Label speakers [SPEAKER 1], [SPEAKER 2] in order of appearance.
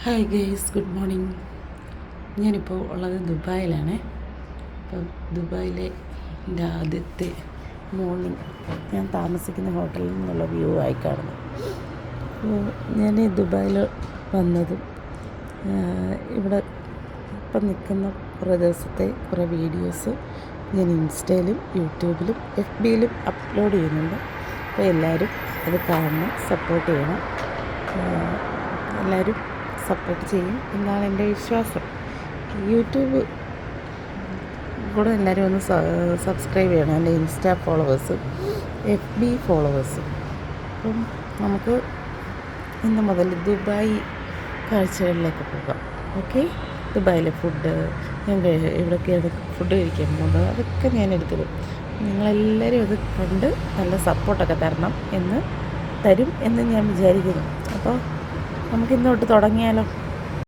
[SPEAKER 1] Hi guys, good morning. ഞാനിപ്പോൾ ഉള്ളത് ദുബായിലാണ്. അപ്പം ദുബായിലെ എൻ്റെ ആദ്യത്തെ മോർണിംഗ് ഞാൻ താമസിക്കുന്ന ഹോട്ടലിൽ നിന്നുള്ള വ്യൂ ആയി കാണുന്നു. അപ്പോൾ ഞാൻ ദുബായിൽ വന്നതും ഇവിടെ ഇപ്പം നിൽക്കുന്ന കുറേ ദിവസത്തെ കുറേ വീഡിയോസ് ഞാൻ ഇൻസ്റ്റയിലും യൂട്യൂബിലും FBയിലും അപ്ലോഡ് ചെയ്യുന്നുണ്ട്. അപ്പോൾ എല്ലാവരും അത് കാണണം, സപ്പോർട്ട് ചെയ്യണം. എല്ലാവരും സപ്പോർട്ട് ചെയ്യും എന്നാണ് എൻ്റെ വിശ്വാസം. യൂട്യൂബ് കൂടെ എല്ലാവരും ഒന്ന് സബ്സ്ക്രൈബ് ചെയ്യണം, എൻ്റെ ഇൻസ്റ്റാ ഫോളോവേഴ്സും FB ഫോളോവേഴ്സും. അപ്പം നമുക്ക് ഇന്ന് മുതൽ ദുബായ് കാഴ്ചകളിലേക്ക് പോകാം. ഓക്കെ, ദുബായിലെ ഫുഡ്, ഞാൻ എവിടെയൊക്കെയാണ് ഫുഡ് കഴിക്കാൻ പോകുന്നത്, അതൊക്കെ ഞാൻ എടുത്തിടും. നിങ്ങളെല്ലാവരും അത് കണ്ട് നല്ല സപ്പോർട്ടൊക്കെ തരും എന്ന് ഞാൻ വിചാരിക്കുന്നു. അപ്പോൾ നമുക്കിന്ന് തൊട്ട് തുടങ്ങിയാലോ.